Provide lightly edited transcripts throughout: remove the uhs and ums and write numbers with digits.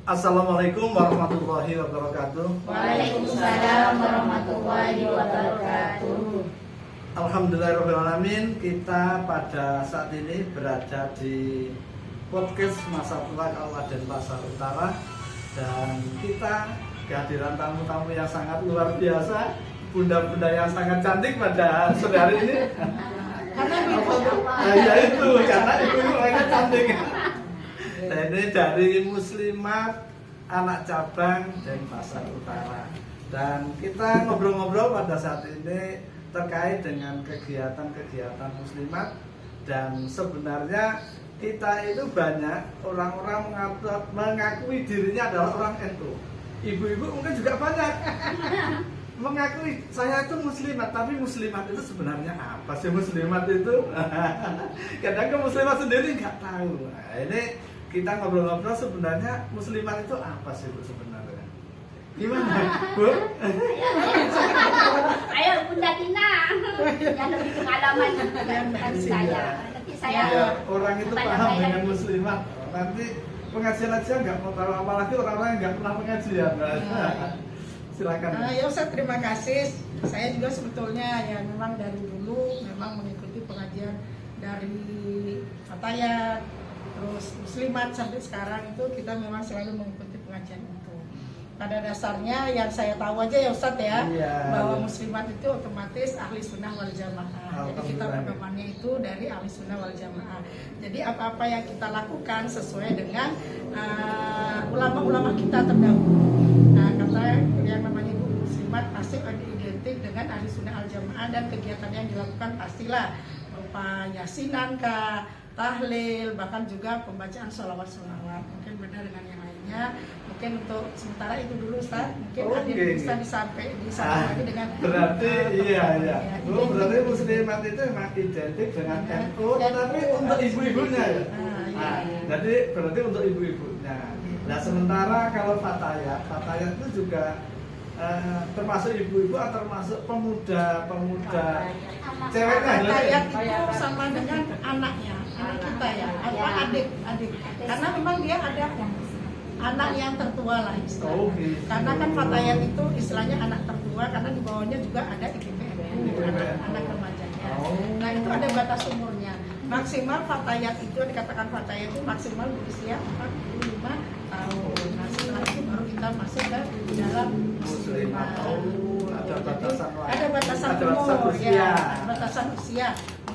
Assalamualaikum warahmatullahi wabarakatuh. Waalaikumsalam warahmatullahi wabarakatuh. Alhamdulillahirrahmanirrahim. Kita pada saat ini berada di podcast Masa Tua Kabupaten Pasar Utara. Dan kita kehadiran tamu-tamu yang sangat luar biasa, bunda-bunda yang sangat cantik pada sore hari ini. Karena ibu Ya itu, karena ibu-ibu mereka cantik. Nah, ini dari Muslimat anak cabang dari Pasar Utara. Dan kita ngobrol-ngobrol pada saat ini terkait dengan kegiatan-kegiatan Muslimat. Dan sebenarnya kita itu banyak orang-orang mengakui dirinya adalah orang NU. Ibu-ibu mungkin juga banyak mengakui saya itu Muslimat, tapi Muslimat itu sebenarnya apa sih Muslimat itu? Kadang Muslimat sendiri nggak tahu. Nah, ini kita ngobrol-ngobrol sebenarnya Muslimat itu apa sih Bu sebenarnya? Gimana Bu? Ayo Bunda Tina yang lebih pengalaman dari saya. Nanti saya Ya, orang itu paham tanya-tanya dengan lagi. Muslimat. Nanti pengajian aja nggak mau tahu, apalagi orang-orang yang nggak pernah pengajian. Silakan. Ya Ustaz, terima kasih. Saya juga sebetulnya ya memang dari dulu memang mengikuti pengajian dari Fatayat, terus Muslimat sampai sekarang itu kita memang selalu mengikuti pengajian itu. Pada dasarnya yang saya tahu aja ya Ustaz ya, Iya, bahwa iya. Muslimat itu otomatis ahli sunnah wal jamaah. Jadi kita pedomannya itu dari ahli sunnah wal jamaah. Jadi apa-apa yang kita lakukan sesuai dengan ulama-ulama kita terdahulu. Nah, kata yang namanya itu Muslimat pasti identik dengan ahli sunnah al jamaah, dan kegiatan yang dilakukan pastilah berupa yasinan kah, tahlil, bahkan juga pembacaan sholawat-sholawat. Mungkin beda dengan yang lainnya. Mungkin untuk sementara itu dulu Ustaz. Mungkin Oke. bisa disambung lagi dengan Berarti iya. identik. Berarti Muslimat itu memang identik dengan NU, tetapi untuk ibu-ibunya ya. Iya. Jadi berarti untuk ibu-ibunya. Nah, sementara kalau Fatayat itu juga termasuk ibu-ibu atau termasuk pemuda ceweknya ya? Fatayat itu sama dengan anaknya, anak kita ya, adik. Karena memang dia ada anak yang tertua lah istilahnya. Oh, gitu. Karena kan Fatayat itu istilahnya anak tertua, karena di bawahnya juga ada IPPNU, anak remajanya. Nah, itu ada batas umurnya. Maksimal Fatayat itu dikatakan Fatayat itu maksimal berusia 45 tahun. Nah, setelah itu baru kita masuk ke dalam Muslimat. Ada batasan lain. Ada batasan Ada batasan umur usia. ya, batasan usia.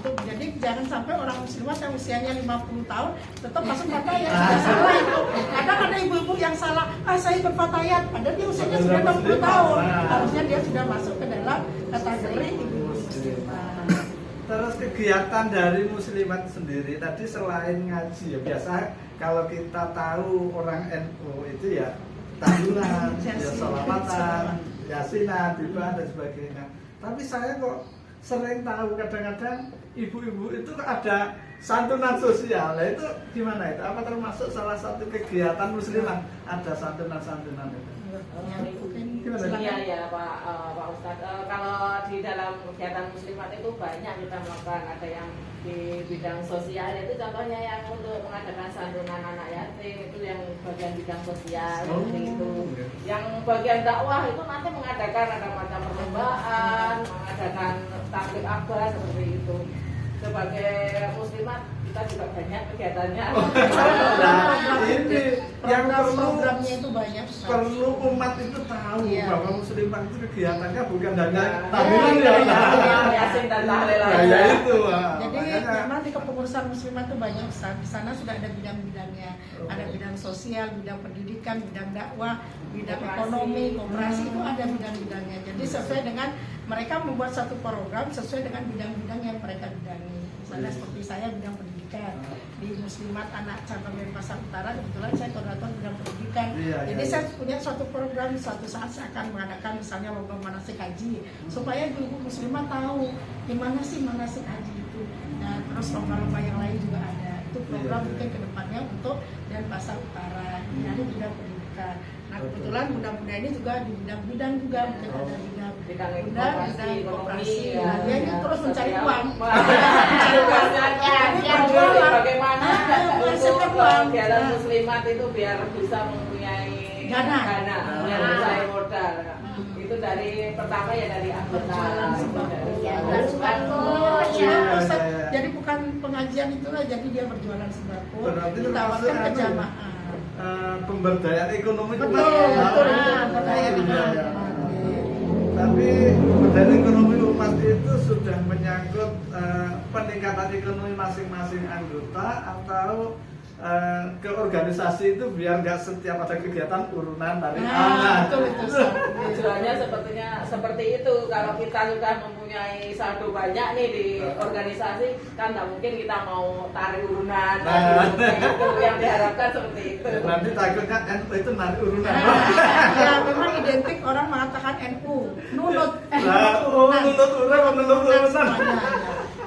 Jadi jangan sampai orang Muslimat yang usianya 50 tahun tetap masuk Fatayat. Sudah salah itu. Kadang ada ibu-ibu yang salah, saya ikut Fatayat, padahal dia usianya sudah 60 tahun. Harusnya dia sudah masuk ke dalam kategori ibu Muslimat. Terus kegiatan dari Muslimat sendiri tadi selain ngaji ya, biasa kalau kita tahu orang NU itu ya tahlilan, ya sholawatan, yasinan, bid'ah dan sebagainya. Tapi saya kok sering tahu kadang-kadang ibu-ibu itu ada santunan sosial. Nah, itu gimana itu? Apa termasuk salah satu kegiatan Muslimat? Ada santunan-santunan itu. Iya ya Pak Ustadz. Kalau di dalam kegiatan Muslimat itu banyak kita melakukan. Ada yang di bidang sosial, itu contohnya yang untuk mengadakan santunan anak yatim, itu yang bagian bidang sosial seperti itu. Yang bagian dakwah itu nanti mengadakan ada macam perlombaan, mengadakan taklim akbar seperti itu. Sebagai Muslimat kita juga banyak kegiatannya. Nah, ini yang Programnya itu banyak. perlu umat itu tahu Iya. bahwa Muslimat itu kegiatannya bukan hanya Ya. tahlilan ya. Yasin dan tahlil Nah, aja. ya itu. Jadi Makanya memang di kepengurusan Muslimat itu banyak Ustaz. Di sana sudah ada bidang-bidangnya. Ada bidang sosial, bidang pendidikan, bidang dakwah, bidang Koperasi. ekonomi, koperasi, itu ada bidang-bidangnya. Jadi sesuai dengan mereka membuat satu program sesuai dengan bidang-bidang yang mereka bidangi. Misalnya seperti saya bidang pendidikan di Muslimat anak cabang dari Pasar Utara, kebetulan saya koordinator bidang pendidikan. Iya, Jadi iya, saya iya. punya suatu program, suatu saat saya akan mengadakan misalnya lomba manasik haji, supaya ibu Muslimat tahu di mana sih manasik haji itu. Nah, terus lomba-lomba yang lain juga ada. Itu program Iya, iya. mungkin kedepannya untuk dan Pasar Utara dari bidang pendidikan. Nah kebetulan bunda-bunda ini juga di bidang-bidang juga, mungkin ada bidang Bidang bunda, informasi, bidang koperasi. ekonomi, Nah, dia ini ya, terus mencari sosial. uang. Wah, Mencari uang. Ya, Ini dia berjualan. bagaimana menghasilkan untuk uang. kegiatan Nah. muslimat itu biar bisa mempunyai Dana. biar bisa modal. Itu dari pertama ya dari anggota. Berjualan sembako. Ya, Berjualan jualan sembako. Ya, Ya, Ustaz. ya, ya. Jadi bukan pengajian itulah, jadi dia berjualan sembako. Berarti Ditawarkan termasuk ke anu, jamaah. pemberdayaan ekonomi itu Betul, kan? betul. Ah, Pemberdayaan iya, ekonomi. iya. Tapi pemberdayaan ekonomi umat itu sudah menyangkut peningkatan ekonomi masing-masing anggota atau ke organisasi itu biar nggak setiap ada kegiatan urunan dari Nah, betul itu. Ustaz. Tujuannya sepertinya seperti itu. Kalau kita sudah mempunyai saldo banyak nih di organisasi, kan nggak mungkin kita mau tarik urunan. Nah. Itu yang diharapkan seperti itu. Nanti takutnya NU itu narik urunan. Ya memang identik orang mengatakan NU, nunut. Nah, nunut urunan. Semuanya, ya.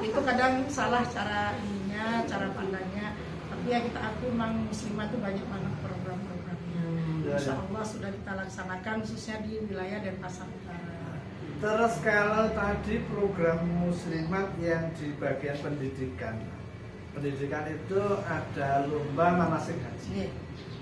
Itu kadang salah cara ininya, cara pandangnya. Tapi ya kita akui memang muslimah itu banyak banget program-programnya. Ya, Insya ya. Allah sudah kita laksanakan khususnya di wilayah Denpasar Utara. Terus kalau tadi program muslimat yang di bagian pendidikan itu ada lomba manasik haji. Iya.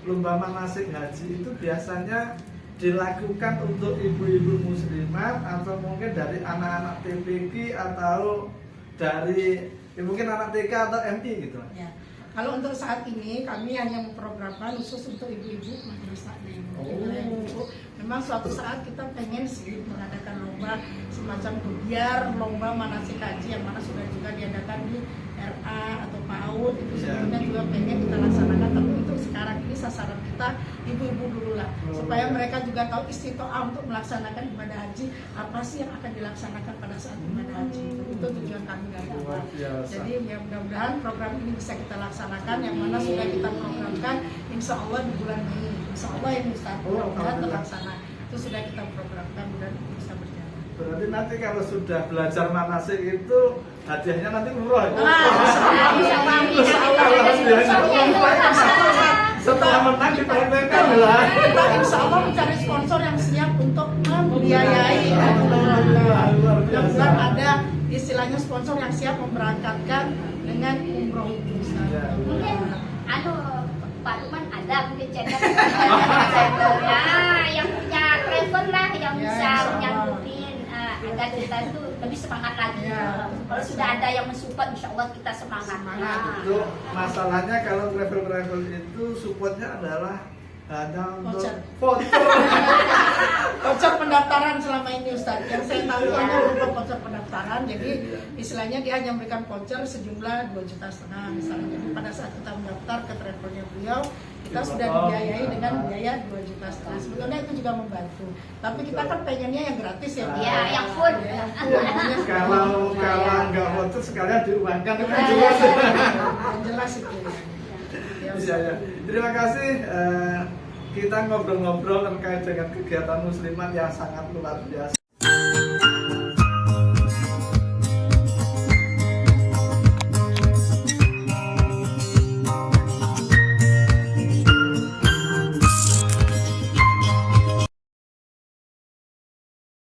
Lomba manasik haji itu biasanya dilakukan untuk ibu-ibu muslimat atau mungkin dari anak-anak TPQ atau dari mungkin anak TK atau MI gitu. Ya. Kalau untuk saat ini kami hanya memprogramkan khusus untuk ibu-ibu majelis taklim. Ibu, memang suatu saat kita pengen sih mengadakan lomba semacam biar lomba manasik haji yang mana sudah juga diadakan di RA atau PAUD itu sebetulnya juga pengen kita laksanakan, tapi untuk sekarang ini sasaran kita ibu-ibu dulu lah supaya mereka juga tahu istiqoah untuk melaksanakan ibadah haji, apa sih yang akan dilaksanakan pada saat ibadah haji. Itu tujuan kami dari awal. Jadi ya mudah-mudahan program ini bisa kita laksanakan, yang mana sudah kita programkan insya Allah di bulan Mei, insya Allah ya Ustaz, mudah-mudahan terlaksana. Itu sudah kita programkan dan bisa berjalan. Berarti nanti kalau sudah belajar manasik itu hadiahnya nanti umroh. Setelah menang diperhatikan lah. Kita insya Allah mencari sponsor yang siap untuk membiayai. Mudah-mudahan ada istilahnya sponsor yang siap memberangkatkan dengan umroh itu. Mungkin Pak Lukman ada mungkin channel ya yang punya travel lah yang Ya, bisa insya Allah. nyambungin agar kita itu lebih semangat lagi. Ya. Kalau sudah ada yang mensupport, insya Allah kita semangat. Semangat. Itu masalahnya kalau travel itu supportnya adalah hanya untuk foto. Voucher pendaftaran selama ini Ustaz, yang saya tahu hanya berupa voucher pendaftaran. Jadi istilahnya dia hanya memberikan voucher sejumlah 2,5 juta misalnya. Jadi pada saat kita mendaftar ke travelnya beliau, kita sudah dibiayai dengan biaya 2,5 juta. Sebetulnya itu juga membantu. Tapi kita kan pengennya yang gratis ya. Ya, yang full. Ya, Kalau nggak foto sekalian diuangkan itu kan yang jelas. jelas itu. Ya, Iya, ya. Terima kasih. Kita ngobrol-ngobrol terkait dengan kegiatan muslimat yang sangat luar biasa.